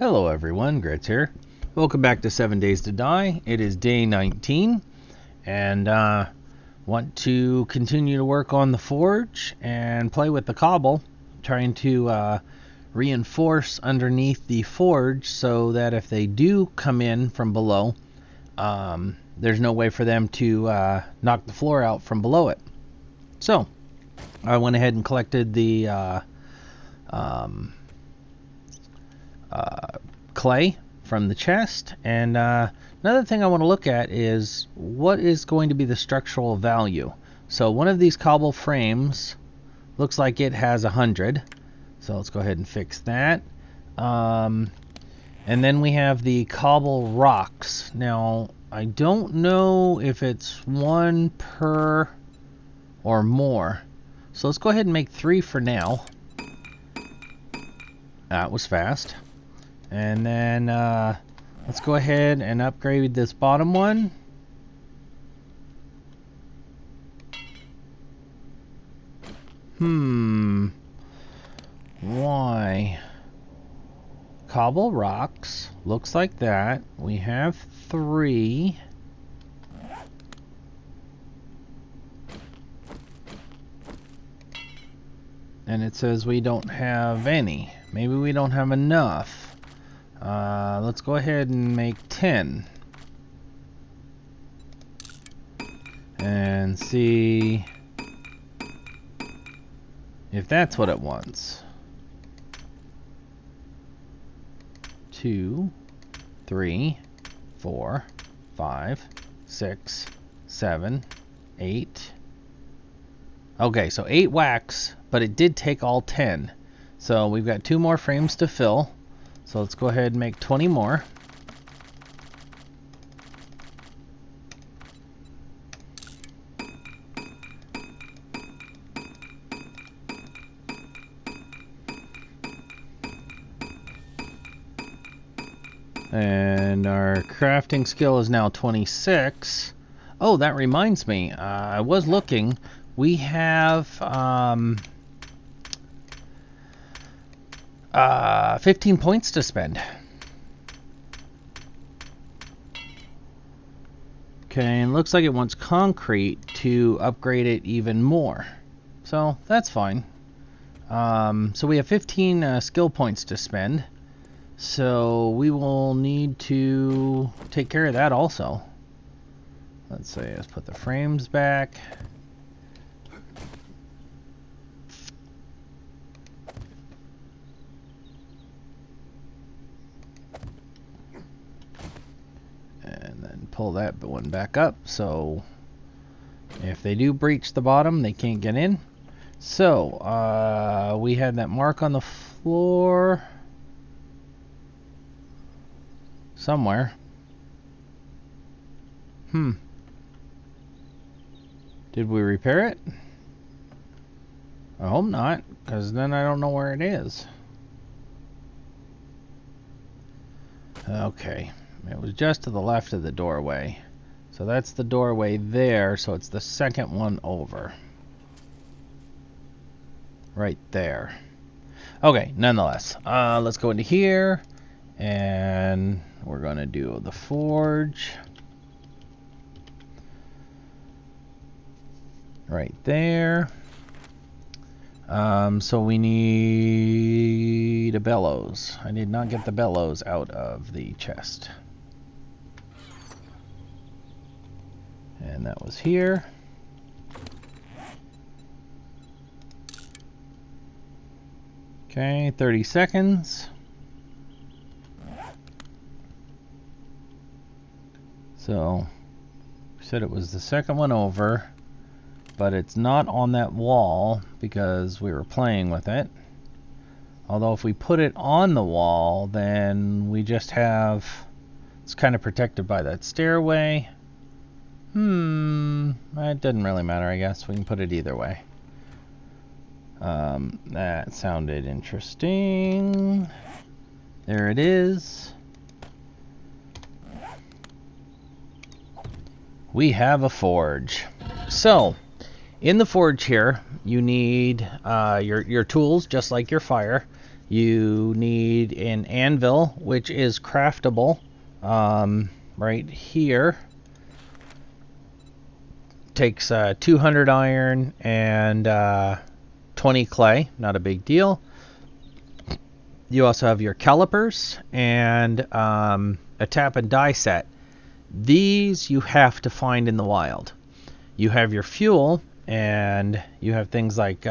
Hello everyone, Gritz here. Welcome back to 7 Days to Die. It is day 19, and want to continue to work on the forge and play with the cobble, trying to reinforce underneath the forge so that if they do come in from below, there's no way for them to knock the floor out from below it. So, I went ahead and collected the clay from the chest, and another thing I want to look at is what is going to be the structural value. So one of these cobble frames looks like it has 100, so let's go ahead and fix that. And then we have the cobble rocks. Now I don't know if it's one per or more, so let's go ahead and make 3 for now. That was fast. And then let's go ahead and upgrade this bottom one. Why? Cobble rocks. Looks like that. We have 3. And it says we don't have any. Maybe we don't have enough. Let's go ahead and make 10 and see if that's what it wants. 2, 3, 4, 5, 6, 7, 8. Okay, so 8 wax, but it did take all 10. So we've got 2 more frames to fill. So let's go ahead and make 20 more. And our crafting skill is now 26. Oh, that reminds me. I was looking. We have 15 points to spend. Okay, and looks like it wants concrete to upgrade it even more. So that's fine. So we have 15 skill points to spend. So we will need to take care of that also. Let's put the frames back. Pull that one back up, so if they do breach the bottom, they can't get in. So we had that mark on the floor somewhere. Did we repair it? I hope not, because then I don't know where it is. Okay. It was just to the left of the doorway. So that's the doorway there, so it's the second one over. Right there. Okay, nonetheless. Let's go into here, and we're going to do the forge. Right there. So we need a bellows. I did not get the bellows out of the chest. And that was here. Okay, 30 seconds. So, we said it was the second one over, but it's not on that wall because we were playing with it. Although if we put it on the wall, then we just have, it's kind of protected by that stairway. It doesn't really matter, I guess. We can put it either way. That sounded interesting. There it is. We have a forge. So, In the forge here, you need your tools, just like your fire. You need an anvil, which is craftable right here. Takes 200 iron and 20 clay, not a big deal. You also have your calipers and a tap and die set. These you have to find in the wild. You have your fuel, and you have things like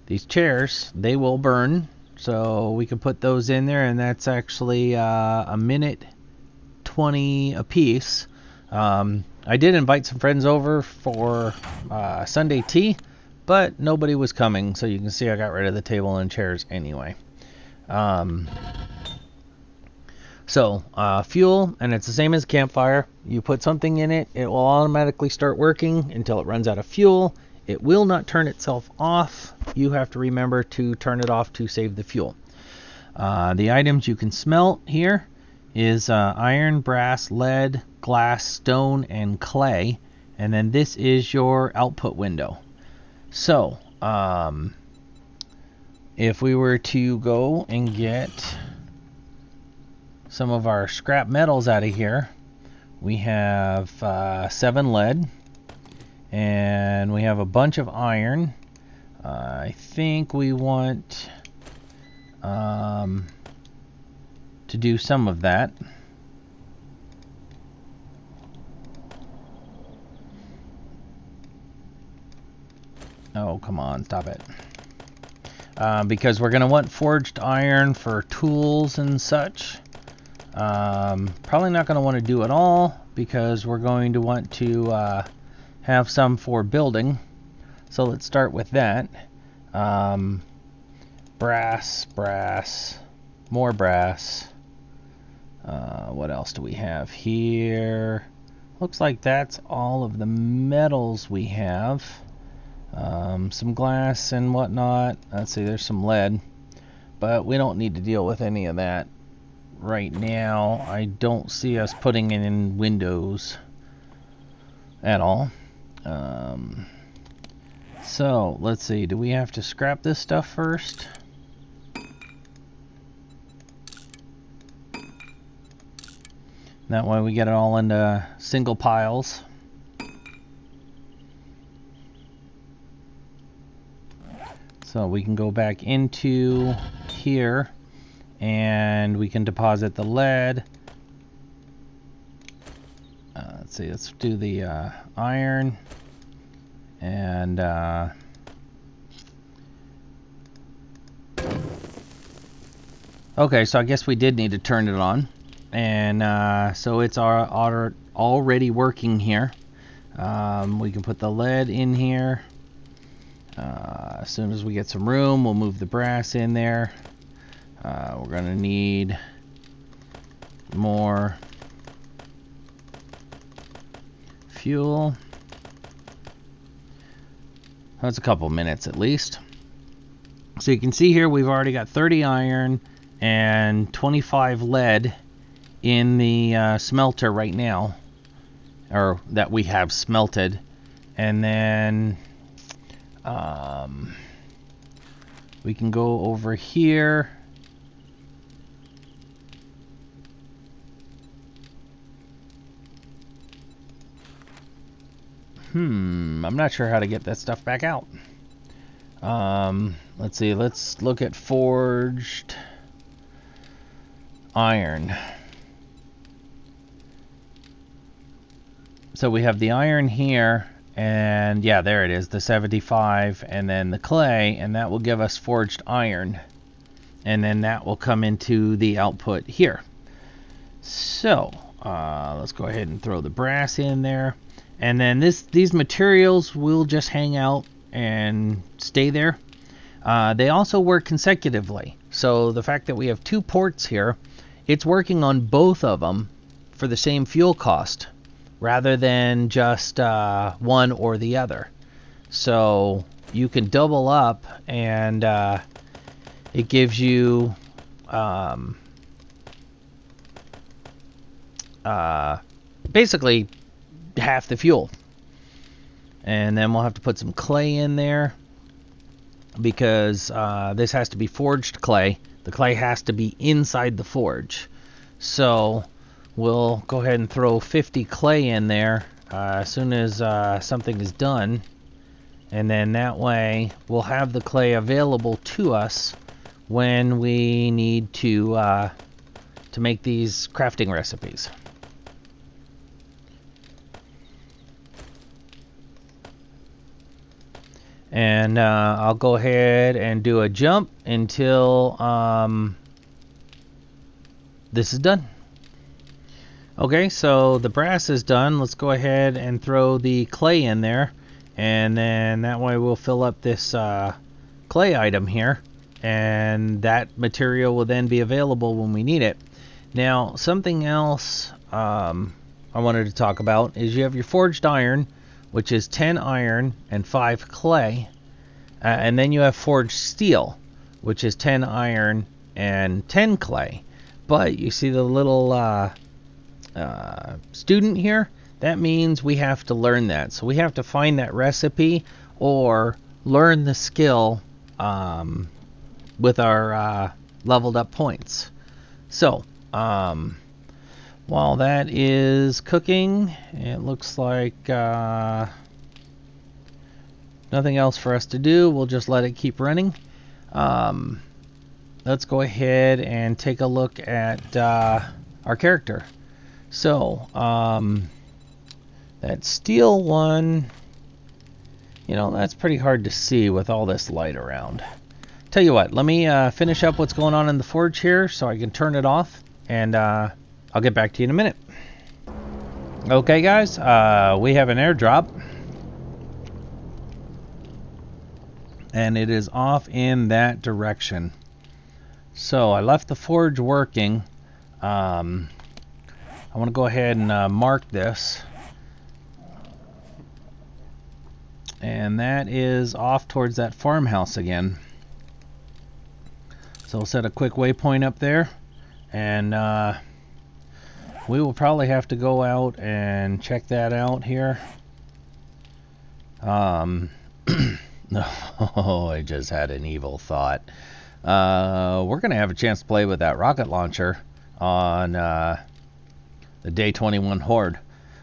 these chairs. They will burn, so we can put those in there, and that's actually a minute 20 a piece. I did invite some friends over for Sunday tea, but nobody was coming, so you can see I got rid of the table and chairs anyway. So fuel, and it's the same as campfire. You put something in it, it will automatically start working until it runs out of fuel. It will not turn itself off. You have to remember to turn it off to save the fuel. The items you can smelt here is iron, brass, lead, glass, stone, and clay. And then this is your output window. So if we were to go and get some of our scrap metals out of here, we have 7 lead, and we have a bunch of iron. I think we want to do some of that. Oh, come on, stop it. Because we're going to want forged iron for tools and such. Probably not going to want to do it all, because we're going to want to have some for building. So let's start with that. Brass, more brass. What else do we have here? Looks like that's all of the metals we have. Some glass and whatnot. Let's see, there's some lead, but we don't need to deal with any of that right now. I don't see us putting it in windows at all. So let's see, do we have to scrap this stuff first? That way we get it all into single piles. So we can go back into here and we can deposit the lead. Let's see, let's do the iron, and okay, so I guess we did need to turn it on, and so it's already working here. We can put the lead in here. As soon as we get some room, we'll move the brass in there. We're going to need more fuel. That's a couple minutes at least. So you can see here we've already got 30 iron and 25 lead in the smelter right now, or that we have smelted. And then we can go over here. I'm not sure how to get that stuff back out. Let's see, let's look at forged iron. So we have the iron here, and yeah, there it is, the 75, and then the clay, and that will give us forged iron. And then that will come into the output here. So let's go ahead and throw the brass in there. And then these materials will just hang out and stay there. They also work consecutively. So the fact that we have 2 ports here, it's working on both of them for the same fuel cost, rather than just one or the other. So you can double up, and it gives you basically half the fuel. And then we'll have to put some clay in there because this has to be forged clay. The clay has to be inside the forge. So we'll go ahead and throw 50 clay in there as soon as something is done. And then that way we'll have the clay available to us when we need to make these crafting recipes. And I'll go ahead and do a jump until this is done. Okay, so the brass is done. Let's go ahead and throw the clay in there. And then that way we'll fill up this clay item here. And that material will then be available when we need it. Now, something else I wanted to talk about is you have your forged iron, which is 10 iron and 5 clay. And then you have forged steel, which is 10 iron and 10 clay. But you see the little student here? That means we have to learn that. So we have to find that recipe or learn the skill with our leveled up points. So while that is cooking, it looks like nothing else for us to do. We'll just let it keep running. Let's go ahead and take a look at our character. So that steel one, that's pretty hard to see with all this light around. Tell you what, let me finish up what's going on in the forge here so I can turn it off, and I'll get back to you in a minute. Okay guys, we have an airdrop, and it is off in that direction. So I left the forge working. I want to go ahead and mark this, and that is off towards that farmhouse again. So we'll set a quick waypoint up there, and we will probably have to go out and check that out here. Oh, I just had an evil thought. We're going to have a chance to play with that rocket launcher on the Day 21 Horde.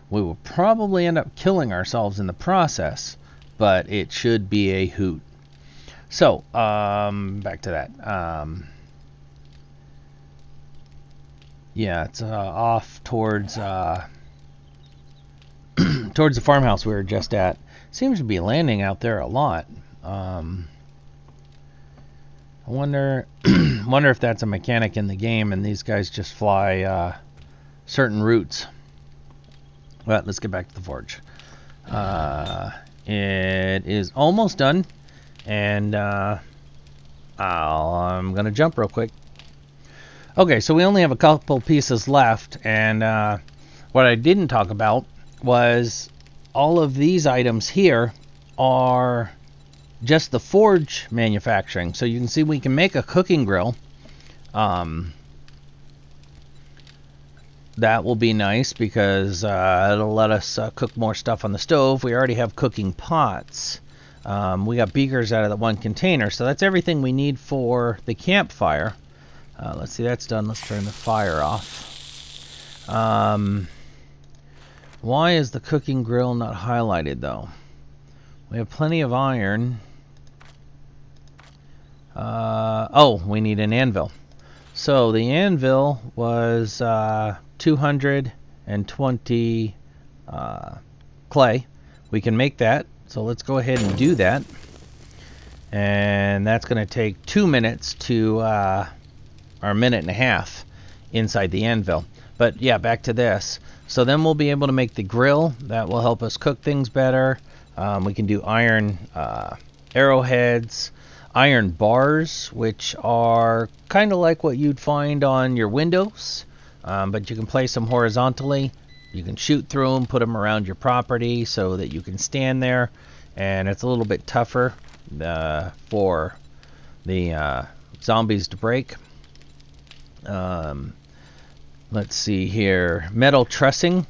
We will probably end up killing ourselves in the process, but it should be a hoot. So, back to that. Yeah, it's off towards towards the farmhouse we were just at. Seems to be landing out there a lot. I wonder if that's a mechanic in the game and these guys just fly certain routes. But let's get back to the forge. It is almost done, and I'm gonna jump real quick. Okay, so we only have a couple pieces left, and what I didn't talk about was all of these items here are just the forge manufacturing. So you can see we can make a cooking grill. That will be nice because it'll let us cook more stuff on the stove. We already have cooking pots. We got beakers out of the one container, so that's everything we need for the campfire. Let's see, that's done. Let's turn the fire off. Why is the cooking grill not highlighted though? We have plenty of iron. Oh, we need an anvil. So the anvil was 220 clay. We can make that. So let's go ahead and do that. And that's going to take 2 minutes to, or a minute and a half inside the anvil. But yeah, back to this. So then we'll be able to make the grill. That will help us cook things better. We can do iron arrowheads, iron bars, which are kind of like what you'd find on your windows, but you can place them horizontally. You can shoot through them, put them around your property so that you can stand there, and it's a little bit tougher for the zombies to break. Let's see here. Metal trussing.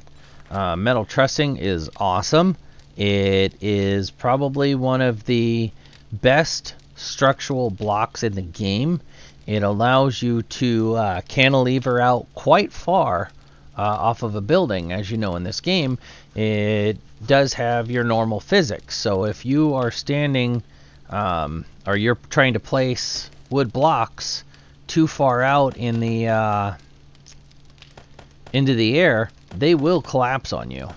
Metal trussing is awesome. It is probably one of the best structural blocks in the game. It allows you to cantilever out quite far off of a building. As you know, in this game, it does have your normal physics. So if you are standing or you're trying to place wood blocks too far out in the into the air, they will collapse on you.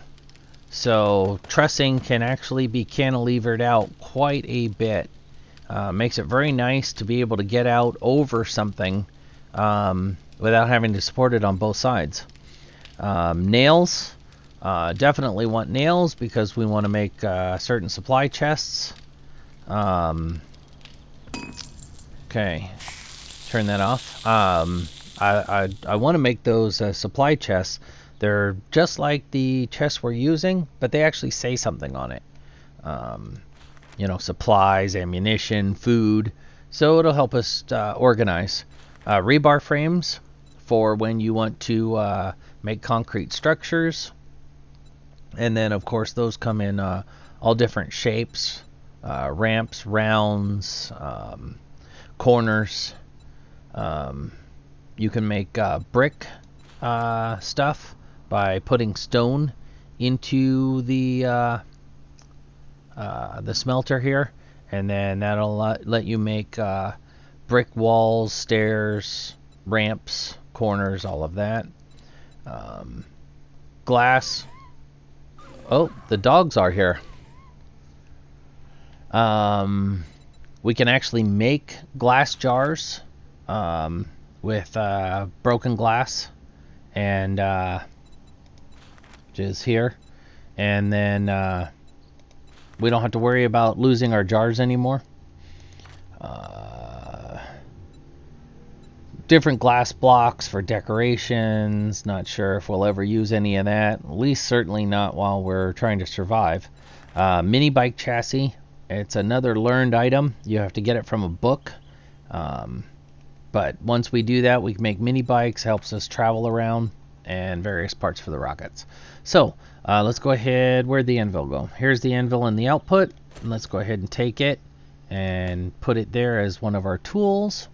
So trussing can actually be cantilevered out quite a bit. Makes it very nice to be able to get out over something without having to support it on both sides. Nails, definitely want nails because we want to make certain supply chests. Okay, turn that off. I want to make those supply chests. They're just like the chests we're using, but they actually say something on it. Supplies, ammunition, food. So it'll help us organize. Rebar frames for when you want to make concrete structures. And then, of course, those come in all different shapes. Ramps, rounds, corners. You can make brick stuff by putting stone into the smelter here, and then that'll let you make brick walls, stairs, ramps, corners, all of that. Glass. Oh, the dogs are here. We can actually make glass jars with broken glass, and which is here, and then we don't have to worry about losing our jars anymore. Different glass blocks for decorations. Not sure if we'll ever use any of that. At least certainly not while we're trying to survive. Mini bike chassis. It's another learned item. You have to get it from a book. But once we do that, we can make mini bikes. Helps us travel around, and various parts for the rockets. So let's go ahead. Where'd the anvil go? Here's the anvil in the output. And let's go ahead and take it and put it there as one of our tools.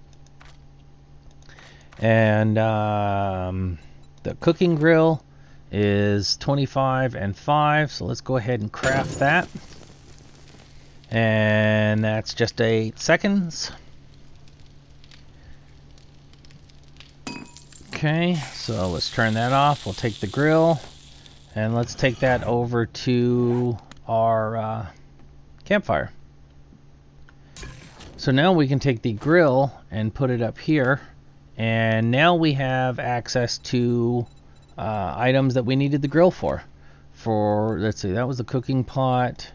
And the cooking grill is 25 and 5. So let's go ahead and craft that. And that's just 8 seconds. Okay, so let's turn that off. We'll take the grill, and let's take that over to our campfire. So now we can take the grill and put it up here, and now we have access to items that we needed the grill for. Let's see, that was the cooking pot.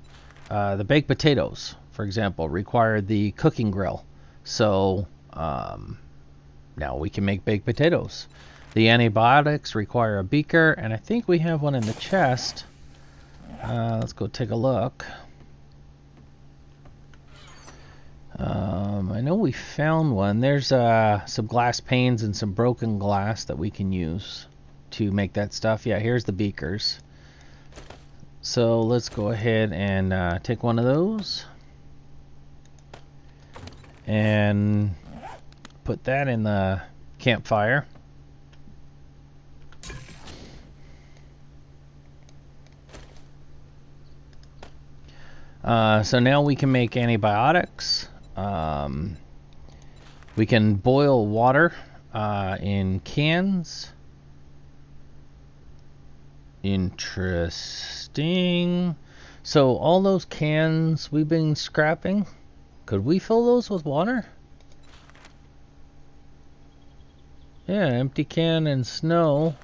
The baked potatoes, for example, required the cooking grill. So now we can make baked potatoes. The antibiotics require a beaker, and I think we have one in the chest. Let's go take a look. I know we found one. There's some glass panes and some broken glass that we can use to make that stuff. Yeah, here's the beakers. So let's go ahead and take one of those and put that in the campfire. So now we can make antibiotics. We can boil water in cans. Interesting. So all those cans we've been scrapping, could we fill those with water? Yeah, empty can and snow.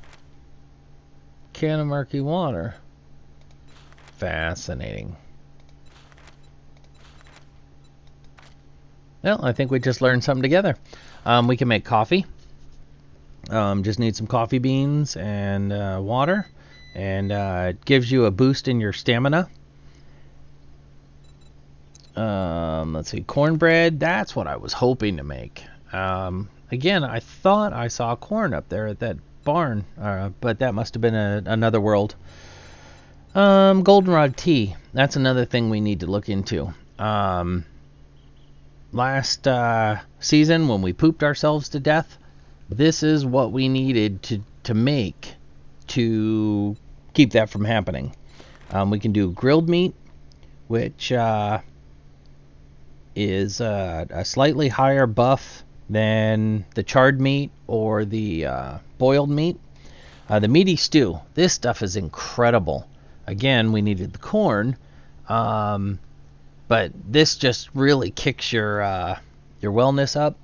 Can of murky water. Fascinating. Well, I think we just learned something together. We can make coffee. Just need some coffee beans and water. And it gives you a boost in your stamina. Let's see, cornbread. That's what I was hoping to make. Again, I thought I saw corn up there at that barn, but that must have been another world. Goldenrod tea. That's another thing we need to look into. Last season when we pooped ourselves to death, this is what we needed to make to keep that from happening. We can do grilled meat, which is a slightly higher buff than the charred meat or the boiled meat. The meaty stew. This stuff is incredible. Again, we needed the corn, but this just really kicks your wellness up.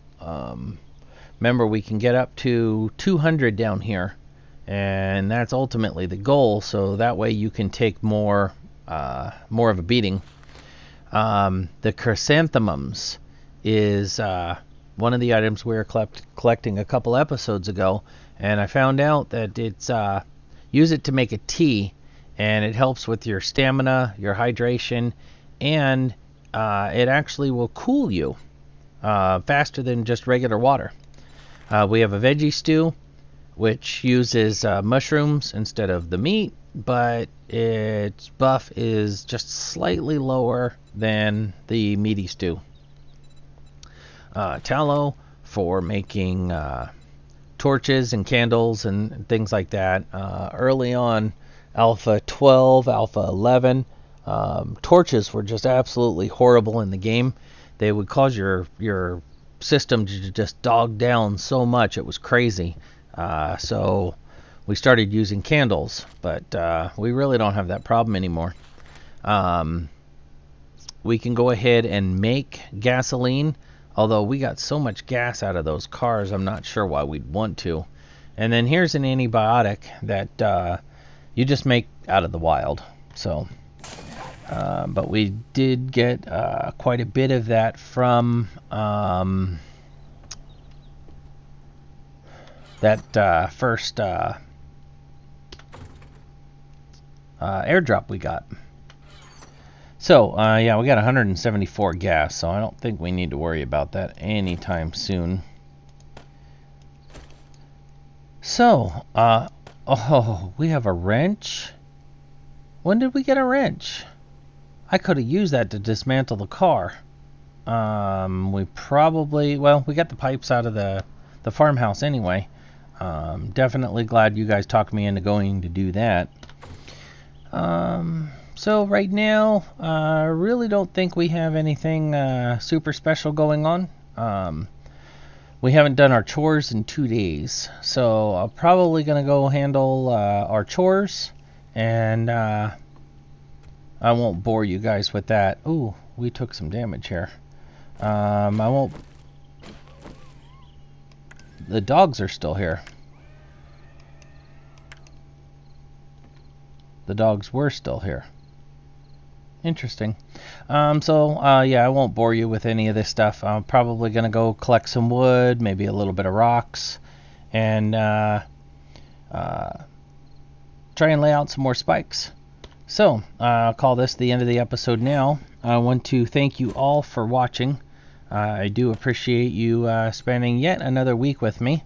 Remember, we can get up to 200 down here, and that's ultimately the goal. So that way you can take more of a beating. The chrysanthemums is one of the items we were collecting a couple episodes ago, and I found out that it's use it to make a tea, and it helps with your stamina, your hydration, and it actually will cool you faster than just regular water. We have a veggie stew, which uses mushrooms instead of the meat, but its buff is just slightly lower than the meaty stew. Tallow for making torches and candles and things like that. Early on, Alpha 12, Alpha 11, torches were just absolutely horrible in the game. They would cause your system to just dog down so much, it was crazy. So we started using candles, but we really don't have that problem anymore. We can go ahead and make gasoline, although we got so much gas out of those cars, I'm not sure why we'd want to. And then here's an antibiotic that you just make out of the wild. So, but we did get quite a bit of that from that first airdrop we got. So, yeah, we got 174 gas, so I don't think we need to worry about that anytime soon. So, oh, we have a wrench? When did we get a wrench? I could have used that to dismantle the car. We probably, well, we got the pipes out of the farmhouse anyway. Definitely glad you guys talked me into going to do that. So right now, I really don't think we have anything super special going on. We haven't done our chores in 2 days, so I'm probably going to go handle our chores, and I won't bore you guys with that. Ooh, we took some damage here. I won't... The dogs are still here. The dogs were still here. Interesting. Yeah, I won't bore you with any of this stuff. I'm probably going to go collect some wood, maybe a little bit of rocks, and try and lay out some more spikes. So, I'll call this the end of the episode now. I want to thank you all for watching. I do appreciate you spending yet another week with me.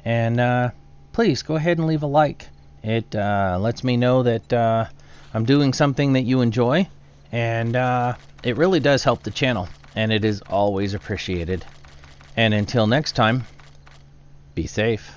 And please go ahead and leave a like. It lets me know that I'm doing something that you enjoy. And it really does help the channel, and it is always appreciated. And until next time, be safe.